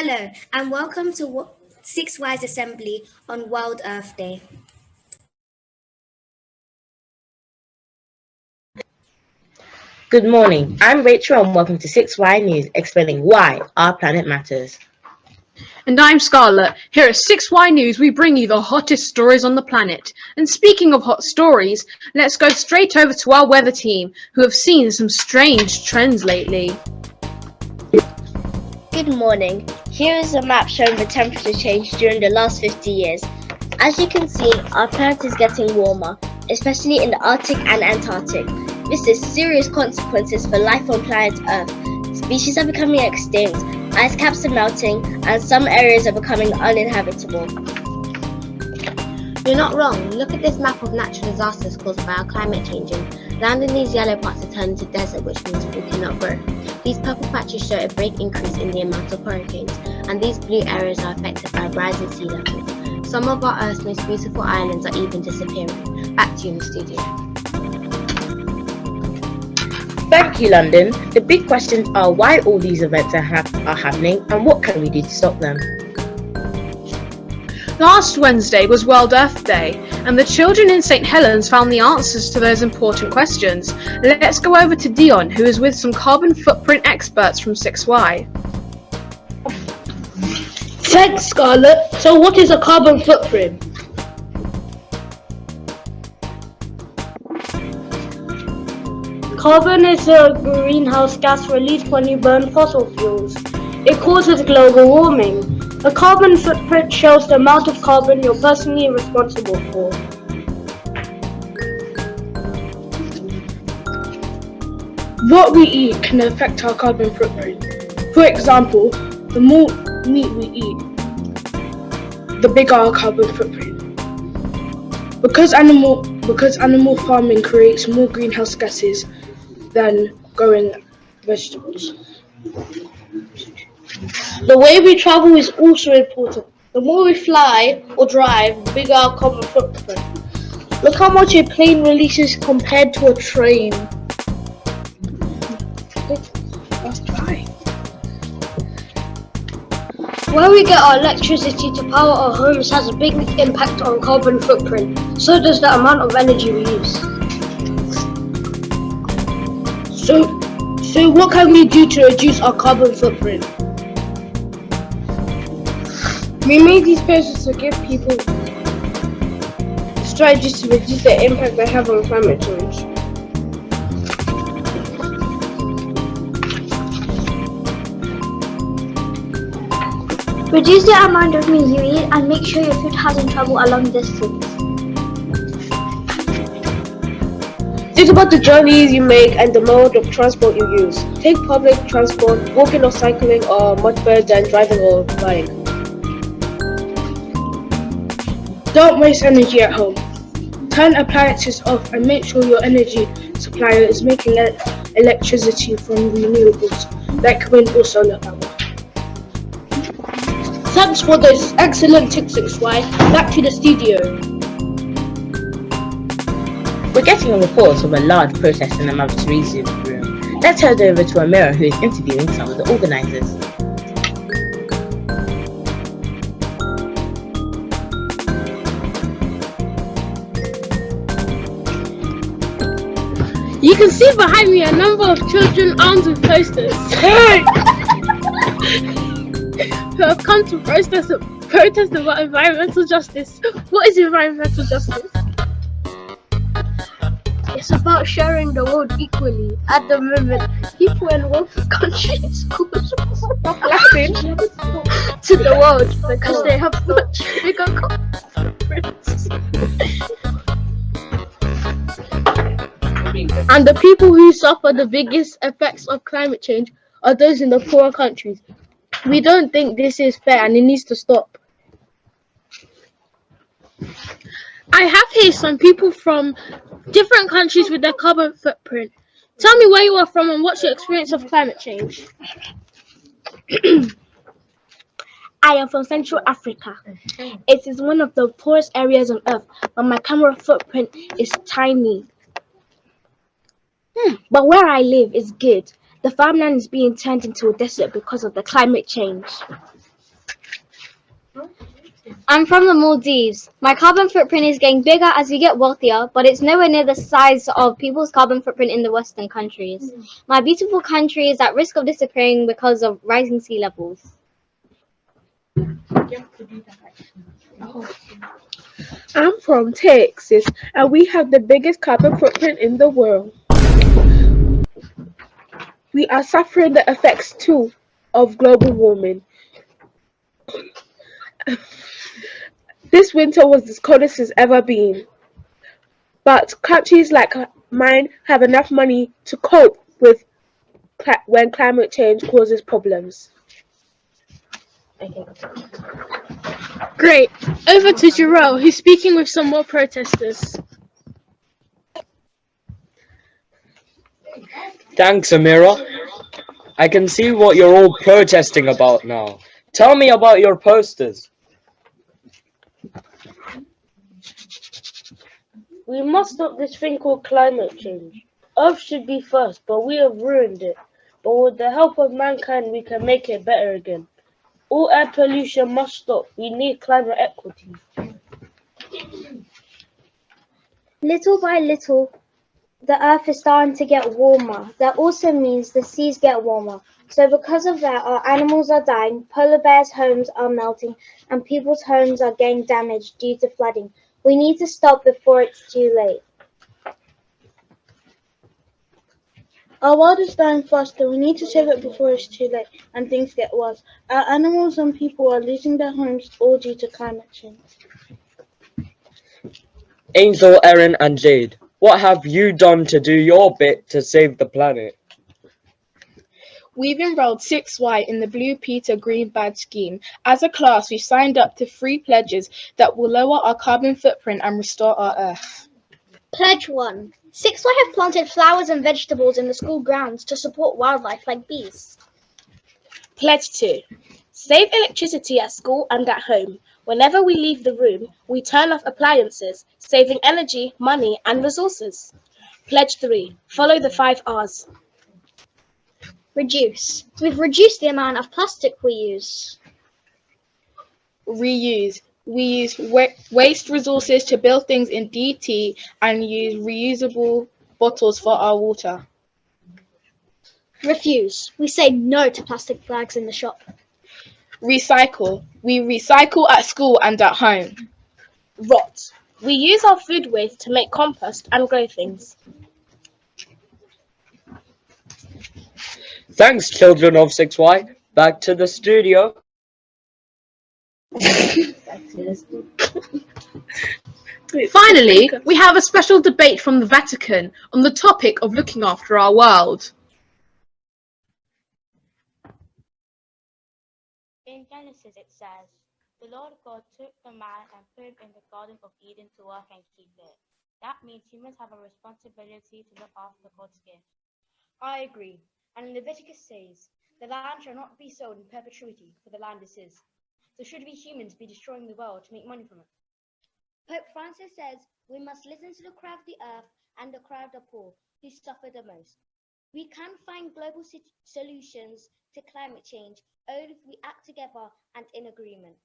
Hello, and welcome to Six Wise Assembly on World Earth Day. Good morning, I'm Rachel and welcome to 6Y News, explaining why our planet matters. And I'm Scarlett. Here at 6Y News, we bring you the hottest stories on the planet. And speaking of hot stories, let's go straight over to our weather team, who have seen some strange trends lately. Good morning. Here is a map showing the temperature change during the last 50 years. As you can see, our planet is getting warmer, especially in the Arctic and Antarctic. This has serious consequences for life on planet Earth. Species are becoming extinct, ice caps are melting, and some areas are becoming uninhabitable. You're not wrong. Look at this map of natural disasters caused by our climate changing. Land in these yellow parts are turning to desert, which means we cannot grow. These purple patches show a big increase in the amount of hurricanes, and these blue areas are affected by rising sea levels. Some of our Earth's most beautiful islands are even disappearing. Back to you in the studio. Thank you, London. The big questions are why all these events are happening and what can we do to stop them? Last Wednesday was World Earth Day, and the children in St-Helens found the answers to those important questions. Let's go over to Dion, who is with some carbon footprint experts from 6Y. Thanks, Scarlett. So what is a carbon footprint? Carbon is a greenhouse gas released when you burn fossil fuels. It causes global warming. A carbon footprint shows the amount of carbon you're personally responsible for. What we eat can affect our carbon footprint. For example, the more meat we eat, the bigger our carbon footprint. Because animal farming creates more greenhouse gases than growing vegetables. The way we travel is also important. The more we fly or drive, the bigger our carbon footprint. Look how much a plane releases compared to a train. Where we get our electricity to power our homes has a big impact on carbon footprint. So does the amount of energy we use. So what can we do to reduce our carbon footprint? We made these posts to give people strategies to reduce the impact they have on climate change. Reduce the amount of meat you eat and make sure your food hasn't traveled a long distance. Think about the journeys you make and the mode of transport you use. Take public transport. Walking or cycling are much better than driving or flying. Don't waste energy at home. Turn appliances off and make sure your energy supplier is making electricity from renewables like wind or solar power. Thanks for this excellent tips, 6Y. Back to the studio. We're getting a report of a large protest in the Mother Teresa room. Let's head over to Amira, who is interviewing some of the organisers. You can see behind me a number of children armed with posters who have come to protest about environmental justice. What is environmental justice? It's about sharing the world equally. At the moment, people in wealthy countries stop laughing to the world because they have much bigger footprints. And the people who suffer the biggest effects of climate change are those in the poorer countries. We don't think this is fair and it needs to stop. I have here some people from different countries with their carbon footprint. Tell me where you are from and what's your experience of climate change? I am from Central Africa. It is one of the poorest areas on Earth, but my carbon footprint is tiny. But where I live is good. The farmland is being turned into a desert because of the climate change. I'm from the Maldives. My carbon footprint is getting bigger as we get wealthier, but it's nowhere near the size of people's carbon footprint in the Western countries. My beautiful country is at risk of disappearing because of rising sea levels. I'm from Texas, and we have the biggest carbon footprint in the world. We are suffering the effects too of global warming. This winter was the coldest it's ever been, but countries like mine have enough money to cope with when climate change causes problems. Great. Over to Jarrell, who's speaking with some more protesters. Thanks, Amira. I can see what you're all protesting about now. Tell me about your posters. We must stop this thing called climate change. Earth should be first, but we have ruined it. But with the help of mankind, we can make it better again. All air pollution must stop. We need climate equity. Little by little, the earth is starting to get warmer. That also means the seas get warmer. So because of that, our animals are dying, polar bears' homes are melting, and people's homes are getting damaged due to flooding. We need to stop before it's too late. Our world is dying faster. We need to save it before it's too late and things get worse. Our animals and people are losing their homes all due to climate change. Angel, Erin, and Jade, what have you done to do your bit to save the planet? We've enrolled 6Y in the Blue Peter Green Badge scheme. As a class, we've signed up to 3 pledges that will lower our carbon footprint and restore our Earth. Pledge 1. 6Y have planted flowers and vegetables in the school grounds to support wildlife like bees. Pledge 2. Save electricity at school and at home. Whenever we leave the room, we turn off appliances, saving energy, money, and resources. Pledge 3. Follow the 5 R's. Reduce. We've reduced the amount of plastic we use. Reuse. We use waste resources to build things in DT and use reusable bottles for our water. Refuse. We say no to plastic flags in the shop. Recycle. We recycle at school and at home. Rot. We use our food waste to make compost and grow things. Thanks, children of 6Y. Back to the studio. Finally, we have a special debate from the Vatican on the topic of looking after our world. In Genesis it says, "The Lord God took the man and put him in the Garden of Eden to work and keep it." That means humans have a responsibility to look after God's gift. I agree. And Leviticus says, "The land shall not be sold in perpetuity, for the land is his." So should we humans be destroying the world to make money from it? Pope Francis says we must listen to the cry of the earth and the cry of the poor who suffer the most. We can find global solutions to climate change only if we act together and in agreement.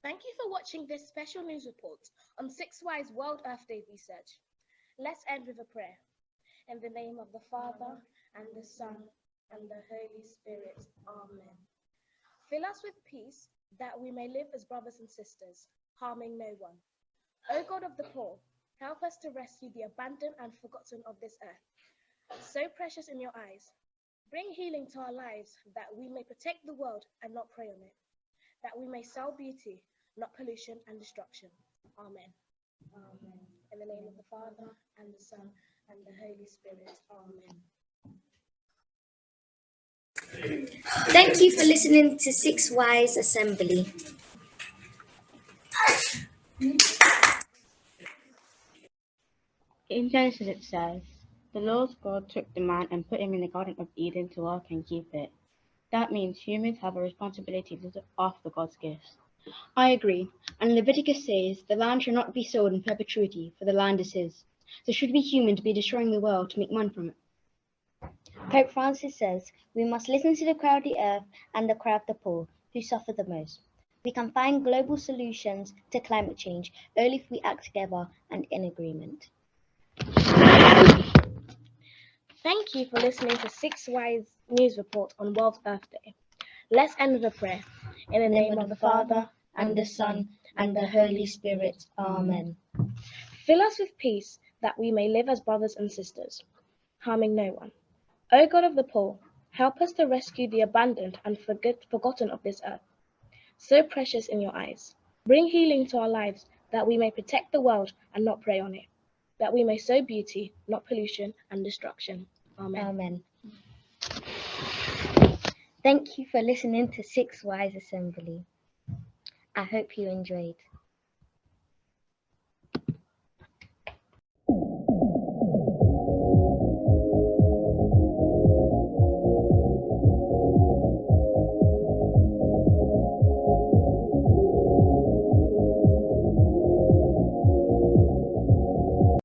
Thank you for watching this special news report on 6Y's World Earth Day research. Let's end with a prayer. In the name of the Father, and the Son, and the Holy Spirit. Amen. Fill us with peace, that we may live as brothers and sisters, harming no one. O God of the poor, help us to rescue the abandoned and forgotten of this earth, so precious in your eyes. Bring healing to our lives, that we may protect the world and not prey on it, that we may sell beauty, not pollution and destruction. Amen. Amen. In the name of the Father, and the Son, and the Holy Spirit. Amen. Thank you for listening to 6Y's Assembly. In Genesis it says, "The Lord God took the man and put him in the Garden of Eden to work and keep it." That means humans have a responsibility to look after God's gifts. I agree. And Leviticus says, "The land shall not be sold in perpetuity, for the land is his." So should we humans be destroying the world to make money from it? Pope Francis says we must listen to the cry of the earth and the cry of the poor, who suffer the most. We can find global solutions to climate change only if we act together and in agreement. Thank you for listening to 6 Wise News Report on World Earth Day. Let's end with a prayer. In the name of the Father, and the Son, and the Holy Spirit. Amen. Fill us with peace, that we may live as brothers and sisters, harming no one. O God of the poor, help us to rescue the abandoned and forgotten of this earth, so precious in your eyes. Bring healing to our lives, that we may protect the world and not prey on it, that we may sow beauty, not pollution and destruction. Amen. Amen. Thank you for listening to 6 Wise Assembly. I hope you enjoyed.